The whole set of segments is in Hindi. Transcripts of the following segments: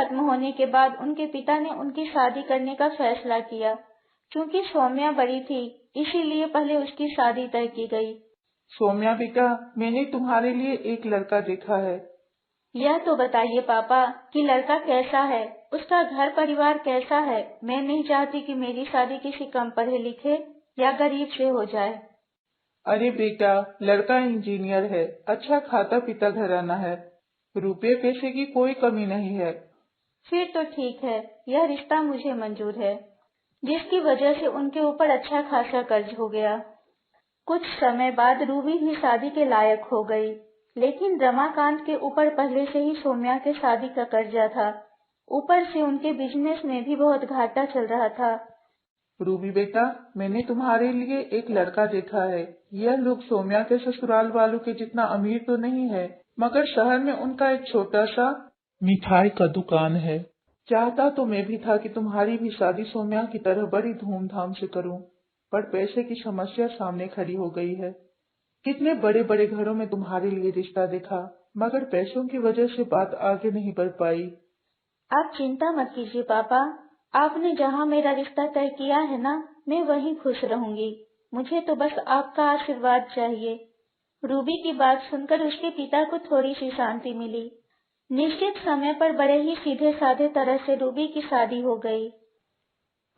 खत्म होने के बाद उनके पिता ने उनकी शादी करने का फैसला किया। क्योंकि सौम्या बड़ी थी, इसीलिए पहले उसकी शादी तय की गई। सौम्या बेटा, मैंने तुम्हारे लिए एक लड़का देखा है। यह तो बताइए पापा कि लड़का कैसा है, उसका घर परिवार कैसा है। मैं नहीं चाहती कि मेरी शादी किसी कम पढ़े लिखे या गरीब से हो जाए। अरे बेटा, लड़का इंजीनियर है, अच्छा खाता पीता घराना है, रुपये पैसे की कोई कमी नहीं है। फिर तो ठीक है, यह रिश्ता मुझे मंजूर है, जिसकी वजह से उनके ऊपर अच्छा खासा कर्ज हो गया। कुछ समय बाद रूबी भी शादी के लायक हो गई, लेकिन रमाकांत के ऊपर पहले से ही सौम्या के शादी का कर्जा था। ऊपर से उनके बिजनेस में भी बहुत घाटा चल रहा था। रूबी बेटा, मैंने तुम्हारे लिए एक लड़का देखा है। यह लोग सौम्या के ससुराल वालों के जितना अमीर तो नहीं है, मगर शहर में उनका एक छोटा सा मिठाई का दुकान है। चाहता तो मैं भी था कि तुम्हारी भी शादी सौम्या की तरह बड़ी धूमधाम से करूं, पर पैसे की समस्या सामने खड़ी हो गई है। कितने बड़े बड़े घरों में तुम्हारे लिए रिश्ता देखा, मगर पैसों की वजह से बात आगे नहीं बढ़ पाई। आप चिंता मत कीजिए पापा, आपने जहाँ मेरा रिश्ता तय किया है ना, मैं वहीं खुश रहूंगी। मुझे तो बस आपका आशीर्वाद चाहिए। रूबी की बात सुनकर उसके पिता को थोड़ी सी शांति मिली। निश्चित समय पर बड़े ही सीधे साधे तरह से रूबी की शादी हो गई।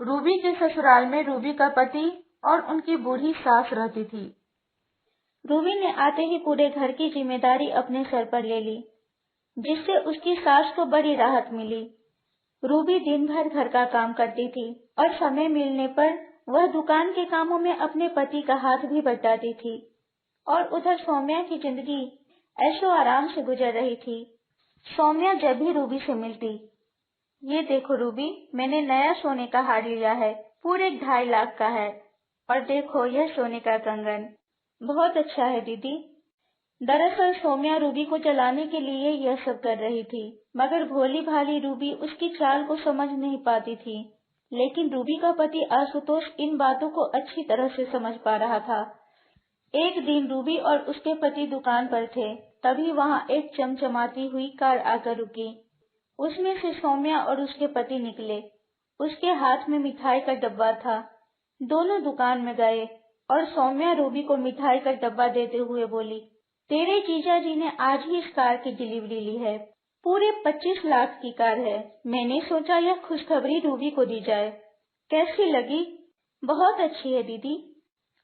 रूबी के ससुराल में रूबी का पति और उनकी बूढ़ी सास रहती थी। रूबी ने आते ही पूरे घर की जिम्मेदारी अपने सर पर ले ली, जिससे उसकी सास को बड़ी राहत मिली। रूबी दिन भर घर का काम करती थी और समय मिलने पर वह दुकान के कामों में अपने पति का हाथ भी बटाती थी। और उधर सौम्या की जिंदगी ऐशो आराम से गुजर रही थी। सौम्या जब भी रूबी से मिलती, ये देखो रूबी, मैंने नया सोने का हार लिया है, पूरे 2.5 लाख का है। और देखो यह सोने का कंगन, बहुत अच्छा है दीदी। दरअसल सौम्या रूबी को जलाने के लिए यह सब कर रही थी, मगर भोली भाली रूबी उसकी चाल को समझ नहीं पाती थी। लेकिन रूबी का पति आशुतोष इन बातों को अच्छी तरह से समझ पा रहा था। एक दिन रूबी और उसके पति दुकान पर थे, तभी वहां एक चमचमाती हुई कार आकर रुकी। उसमें से सौम्या और उसके पति निकले। उसके हाथ में मिठाई का डब्बा था। दोनों दुकान में गए और सौम्या रूबी को मिठाई का डब्बा देते हुए बोली, तेरे जीजा जी ने आज ही इस कार की डिलीवरी ली है, पूरे 25 लाख की कार है। मैंने सोचा यह खुशखबरी रूबी को दी जाए। कैसी लगी? बहुत अच्छी है दीदी।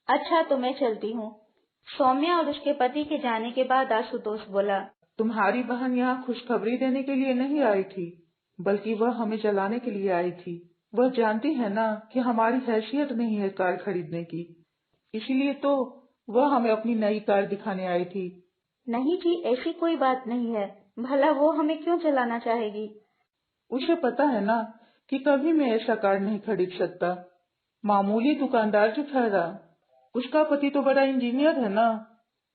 अच्छा तो मैं चलती हूँ। सौम्या और उसके पति के जाने के बाद आशुतोष बोला, तुम्हारी बहन यहाँ खुशखबरी देने के लिए नहीं आई थी, बल्कि वह हमें जलाने के लिए आई थी। वह जानती है ना कि हमारी हैसियत नहीं है कार खरीदने की, इसीलिए तो वह हमें अपनी नई कार दिखाने आई थी। नहीं जी, ऐसी कोई बात नहीं है, भला वो हमें क्यों जलाना चाहेगी? उसे पता है ना कि कभी मैं ऐसा कार नहीं खरीद सकता। मामूली दुकानदार जो ठहरा, उसका पति तो बड़ा इंजीनियर है ना।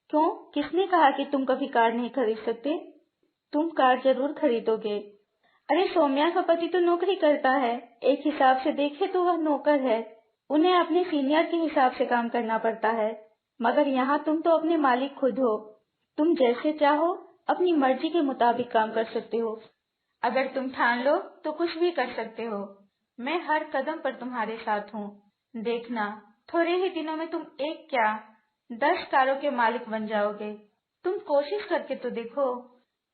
क्यों, किसने कहा कि तुम कभी कार नहीं खरीद सकते? तुम कार जरूर खरीदोगे। अरे सौम्या का पति तो नौकरी करता है, एक हिसाब से देखे तो वह नौकर है। उन्हें अपने सीनियर के हिसाब से काम करना पड़ता है, मगर यहाँ तुम तो अपने मालिक खुद हो। तुम जैसे चाहो अपनी मर्जी के मुताबिक काम कर सकते हो। अगर तुम ठान लो तो कुछ भी कर सकते हो। मैं हर कदम पर तुम्हारे साथ हूँ। देखना, थोड़े ही दिनों में तुम एक क्या 10 कारों के मालिक बन जाओगे। तुम कोशिश करके तो देखो।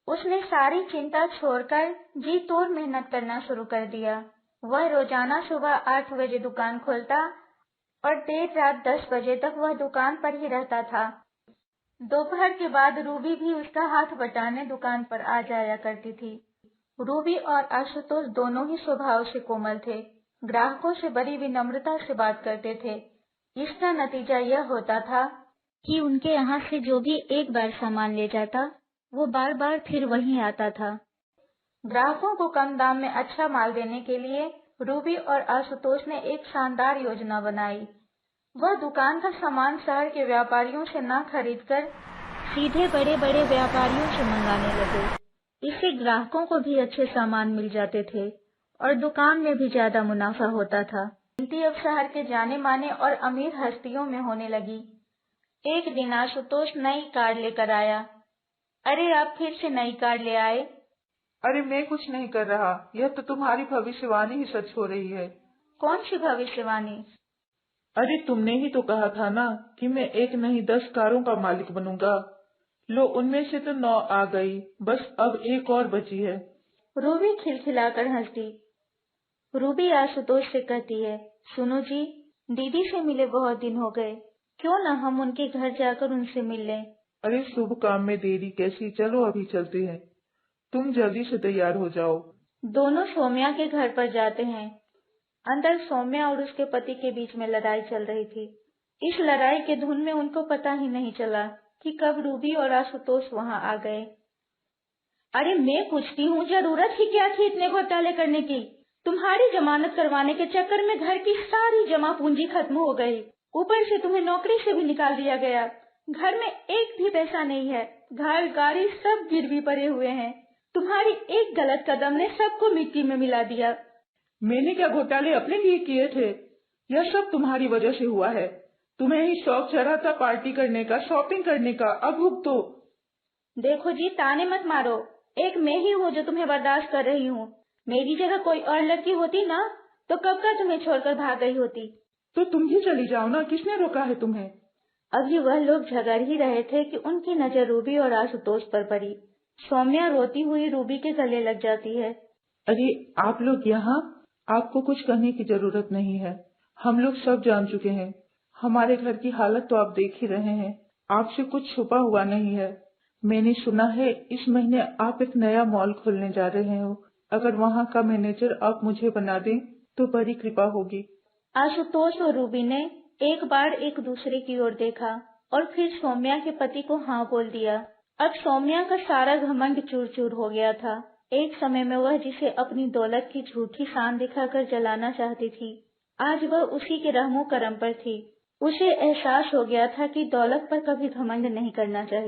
उसने सारी चिंता छोड़कर जी तोड़ मेहनत करना शुरू कर दिया। वह रोजाना सुबह 8 बजे दुकान खोलता और देर रात 10 बजे तक वह दुकान पर ही रहता था। दोपहर के बाद रूबी भी उसका हाथ बटाने दुकान पर आ जाया करती थी। रूबी और आशुतोष दोनों ही स्वभाव से कोमल थे, ग्राहकों से बड़ी विनम्रता से बात करते थे। इसका नतीजा यह होता था कि उनके यहाँ से जो भी एक बार सामान ले जाता, वो बार बार फिर वहीं आता था। ग्राहकों को कम दाम में अच्छा माल देने के लिए रूबी और आशुतोष ने एक शानदार योजना बनाई। वह दुकान का सामान शहर के व्यापारियों से न खरीदकर सीधे बड़े बड़े व्यापारियों से मंगाने लगे। इससे ग्राहकों को भी अच्छे सामान मिल जाते थे और दुकान में भी ज्यादा मुनाफा होता था। गिनती अब शहर के जाने माने और अमीर हस्तियों में होने लगी। एक दिन आशुतोष नई कार लेकर आया। अरे आप फिर से नई कार ले आए? अरे मैं कुछ नहीं कर रहा, यह तो तुम्हारी भविष्यवाणी ही सच हो रही है। कौन सी भविष्यवाणी? अरे तुमने ही तो कहा था ना कि मैं एक नहीं 10 कारों का मालिक बनूंगा। लो उनमें से तो 9 आ गई, बस अब एक और बची है। रूबी खिलखिलाकर हंस दी। रूबी आशुतोष से कहती है, सुनो जी, दीदी से मिले बहुत दिन हो गए, क्यों न हम उनके घर जाकर उनसे मिल लें। अरे शुभ काम में देरी कैसी, चलो अभी चलते हैं। तुम जल्दी से तैयार हो जाओ। दोनों सौम्या के घर पर जाते हैं। अंदर सौम्या और उसके पति के बीच में लड़ाई चल रही थी। इस लड़ाई के धुन में उनको पता ही नहीं चला कि कब रूबी और आशुतोष वहां आ गए। अरे मैं पूछती हूँ, जरूरत ही क्या थी इतने घोटाले करने की? तुम्हारी जमानत करवाने के चक्कर में घर की सारी जमा पूंजी खत्म हो गई। ऊपर से तुम्हें नौकरी से भी निकाल दिया गया। घर में एक भी पैसा नहीं है। घर गाड़ी सब गिरवी पड़े हुए हैं। तुम्हारी एक गलत कदम ने सबको मिट्टी में मिला दिया। मैंने क्या घोटाले अपने लिए किए थे? यह सब तुम्हारी वजह से हुआ है। तुम्हें ही शौक चढ़ा था पार्टी करने का, शॉपिंग करने का, अब भुगतो। देखो जी, ताने मत मारो। एक मैं ही हूँ जो तुम्हें बर्दाश्त कर रही हूँ। मेरी जगह कोई और लड़की होती ना, तो कब का तुम्हें छोड़कर भाग गई होती। तो तुम ही चली जाओ ना, किसने रोका है तुम्हें? अभी वह लोग झगड़ ही रहे थे कि उनकी नजर रूबी और आशुतोष पर पड़ी। सौम्या रोती हुई रूबी के गले लग जाती है। अरे आप लोग यहाँ, आपको कुछ कहने की जरूरत नहीं है। हम लोग सब जान चुके हैं। हमारे घर की हालत तो आप देख ही रहे हैं। आपसे कुछ छुपा हुआ नहीं है। मैंने सुना है इस महीने आप एक नया मॉल खोलने जा रहे हो। अगर वहाँ का मैनेजर आप मुझे बना दें तो बड़ी कृपा होगी। आशुतोष और रूबी ने एक बार एक दूसरे की ओर देखा और फिर सौम्या के पति को हाँ बोल दिया। अब सौम्या का सारा घमंड चूर चूर हो गया था। एक समय में वह जिसे अपनी दौलत की झूठी शान दिखाकर जलाना चाहती थी, आज वह उसी के रहमो करम पर थी। उसे एहसास हो गया था कि दौलत पर कभी घमंड नहीं करना चाहिए।